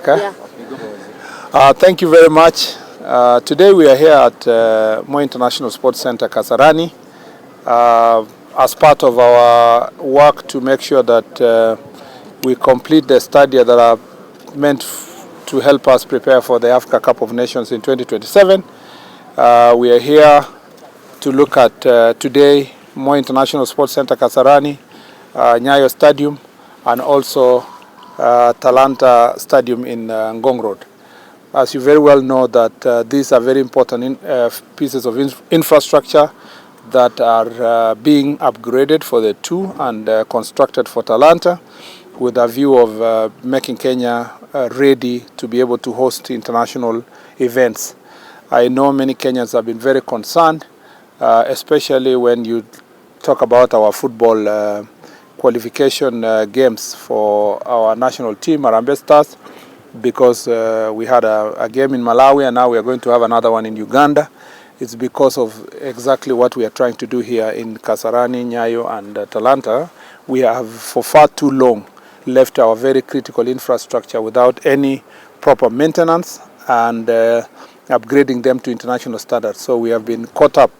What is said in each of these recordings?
Okay. Yeah. Thank you very much. Today we are here at Moi International Sports Center, Kasarani, as part of our work to make sure that we complete the study that are meant to help us prepare for the Africa Cup of Nations in 2027. We are here to look at today Moi International Sports Center, Kasarani, Nyayo Stadium, and also Talanta Stadium in Ngong Road. As you very well know that these are very important pieces of infrastructure that are being upgraded for the two and constructed for Talanta with a view of making Kenya ready to be able to host international events. I know many Kenyans have been very concerned, especially when you talk about our football qualification games for our national team, Harambee Stars, because we had a game in Malawi and now we are going to have another one in Uganda. It's because of exactly what we are trying to do here in Kasarani, Nyayo and Talanta. We have for far too long left our very critical infrastructure without any proper maintenance and upgrading them to international standards. So we have been caught up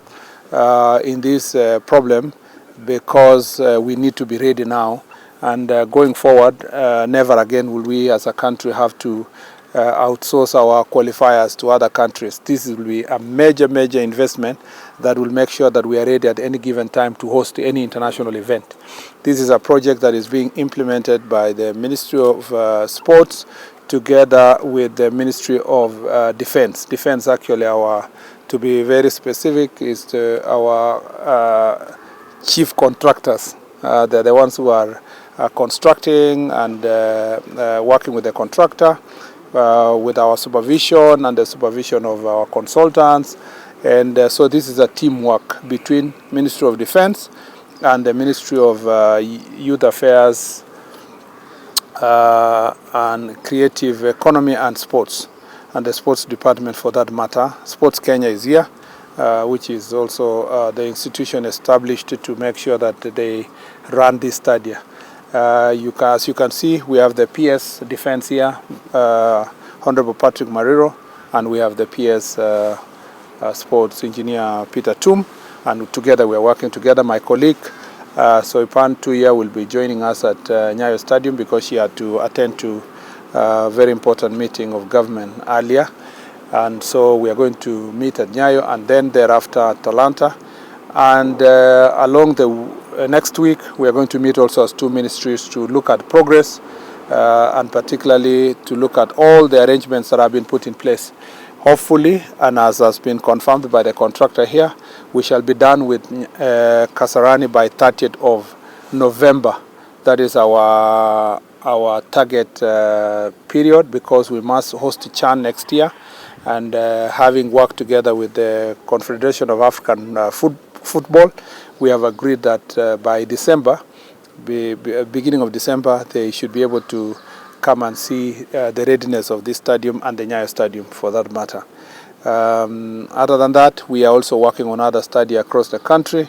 in this problem because we need to be ready now, and going forward, never again will we as a country have to outsource our qualifiers to other countries. This will be a major investment that will make sure that we are ready at any given time to host any international event. This is a project that is being implemented by the Ministry of Sports together with the Ministry of Defense. Defense, actually, to be very specific, is our chief contractors. They're the ones who are constructing and working with the contractor with our supervision and the supervision of our consultants. And so this is a teamwork between Ministry of Defense and the Ministry of Youth Affairs and Creative Economy and Sports, and the Sports Department for that matter. Sports Kenya is here, which is also the institution established to make sure that they run this study. As you can see, we have the PS Defense here, Honorable Patrick Mariro, and we have the PS Sports Engineer Peter Tum, and together we are working together. My colleague, Soipan Tuya, will be joining us at Nyayo Stadium because she had to attend to a very important meeting of government earlier. And so we are going to meet at Nyayo and then thereafter at Talanta. And along the next week, we are going to meet also as two ministries to look at progress and particularly to look at all the arrangements that have been put in place. Hopefully, and as has been confirmed by the contractor here, we shall be done with Kasarani by 30th of November. That is our target period, because we must host CHAN next year. And having worked together with the Confederation of African Football, we have agreed that by December, beginning of December, they should be able to come and see the readiness of this stadium and the Nyayo Stadium for that matter. Other than that, we are also working on other studies across the country,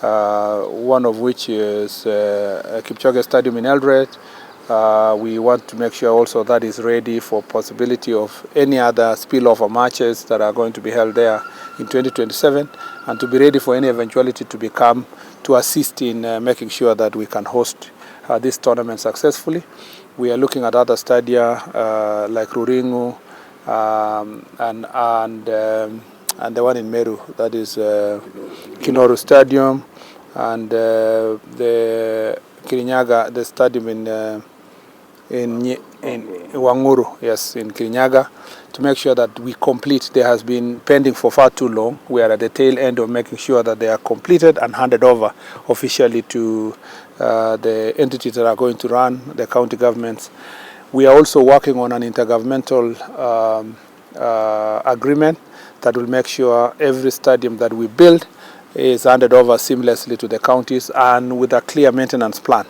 one of which is Kipchoge Stadium in Eldoret. We want to make sure also that is ready for possibility of any other spillover matches that are going to be held there in 2027, and to be ready for any eventuality to assist in making sure that we can host this tournament successfully. We are looking at other stadia like Ruringu and the one in Meru, that is Kinoru Stadium, and the Kirinyaga, the stadium in Wanguru, yes, in Kirinyaga, to make sure that we complete. They has been pending for far too long. We are at the tail end of making sure that they are completed and handed over officially to the entities that are going to run the county governments. We are also working on an intergovernmental agreement that will make sure every stadium that we build is handed over seamlessly to the counties and with a clear maintenance plan.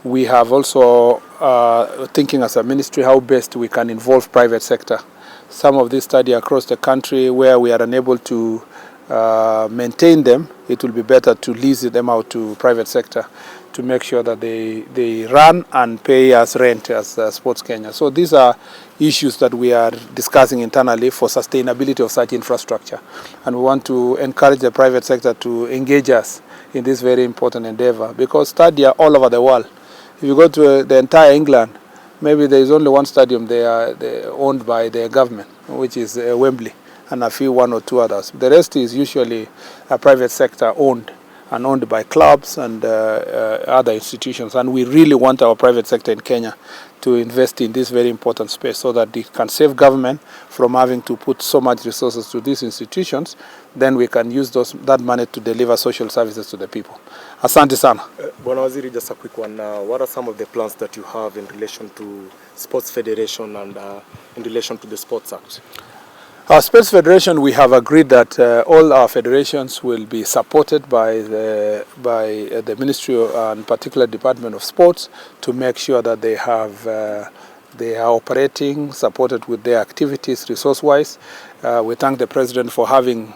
We have also thinking as a ministry how best we can involve private sector. Some of these studies across the country where we are unable to maintain them, it will be better to lease them out to private sector to make sure that they run and pay us rent as Sports Kenya. So these are issues that we are discussing internally for sustainability of such infrastructure. And we want to encourage the private sector to engage us in this very important endeavor, because stadia all over the world. If you go to the entire England, maybe there is only one stadium they're owned by the government, which is Wembley, and a few, one or two others. The rest is usually a private sector owned, and owned by clubs and other institutions. And we really want our private sector in Kenya to invest in this very important space so that it can save government from having to put so much resources to these institutions. Then we can use that money to deliver social services to the people. Asante sana. Bwana Waziri, just a quick one. What are some of the plans that you have in relation to Sports Federation and in relation to the Sports Act? Our Sports Federation, we have agreed that all our federations will be supported by the Ministry and particular Department of Sports to make sure that they are operating, supported with their activities resource-wise. We thank the President for having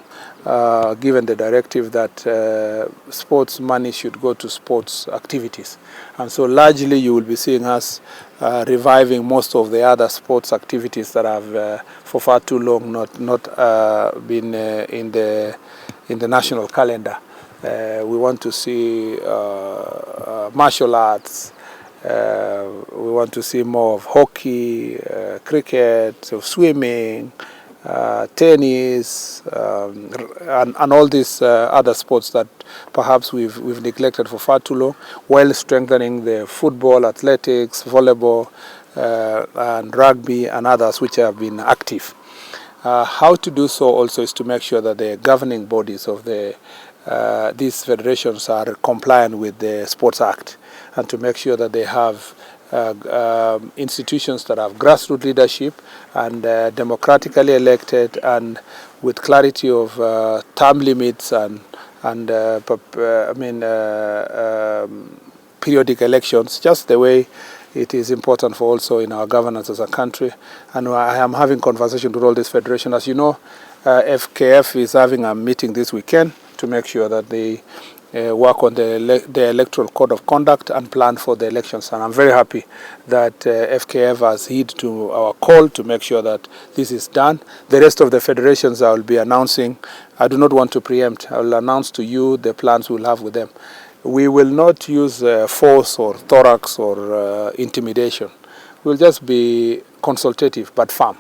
given the directive that sports money should go to sports activities. And so largely you will be seeing us reviving most of the other sports activities that have for far too long not been in the national calendar. We want to see martial arts. We want to see more of hockey, cricket, swimming, tennis, and all these other sports that perhaps we've neglected for far too long, while strengthening the football, athletics, volleyball, and rugby and others which have been active. How to do so also is to make sure that the governing bodies of these federations are compliant with the Sports Act, and to make sure that they have institutions that have grassroots leadership and democratically elected, and with clarity of term limits and periodic elections, just the way it is important for also in our governance as a country. And I am having conversation with all these federations. As you know, FKF is having a meeting this weekend to make sure that they work on the electoral code of conduct and plan for the elections. And I'm very happy that FKF has heed to our call to make sure that this is done. The rest of the federations I will be announcing. I do not want to preempt. I will announce to you the plans we'll have with them. We will not use force or thorax or intimidation. We'll just be consultative but firm.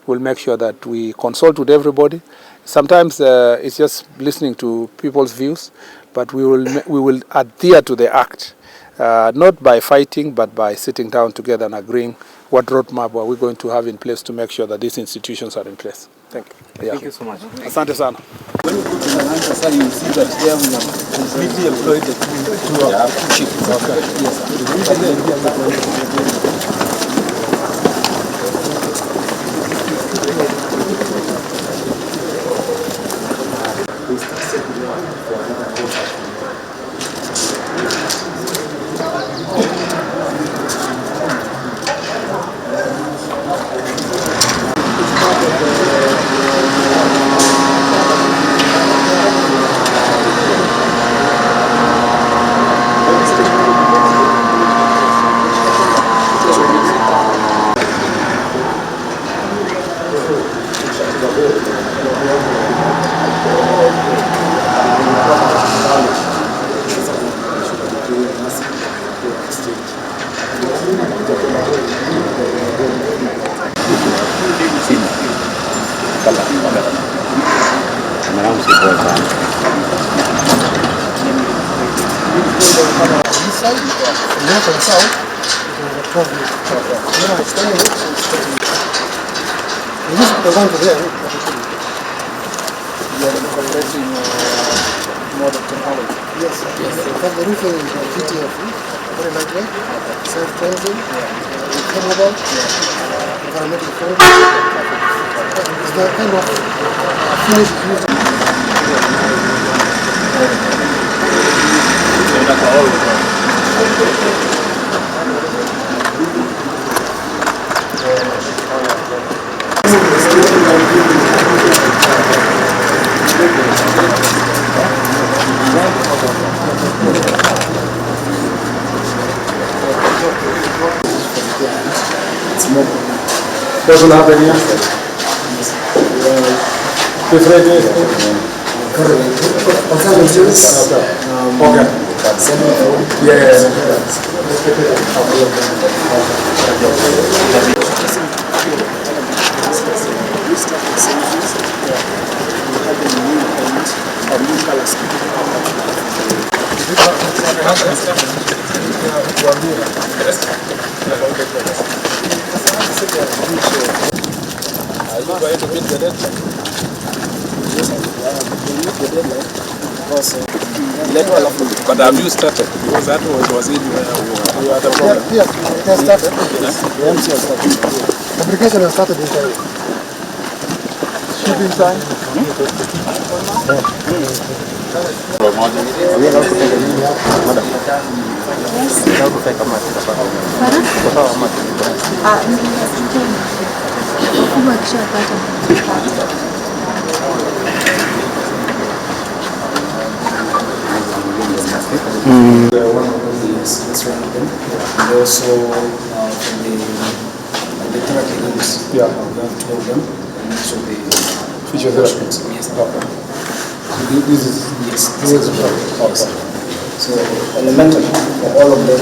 We'll make sure that we consult with everybody. Sometimes it's just listening to people's views, but we will adhere to the act, not by fighting, but by sitting down together and agreeing what roadmap are we going to have in place to make sure that these institutions are in place. Thank you. Yeah. Thank you so much. Asante sana. When you go to the answer, you see that there we have completely employed the two chiefs. Okay. Modern technology. Yes. In fact, the roofing is GTF, very lightweight, self-cleansing, recoverable, environmental friendly. It's the kind of finish used. What will happen here? Okay. But have you started? Because that was it where you had a problem. Yes, it has started. The MC has started. Fabrication has started in time. Shipping time? One of those that's one of them. And also from the therapy rooms, we have two of them. And also the physiotherapy. Yes. Okay. This is This is okay. So elementary for all of them.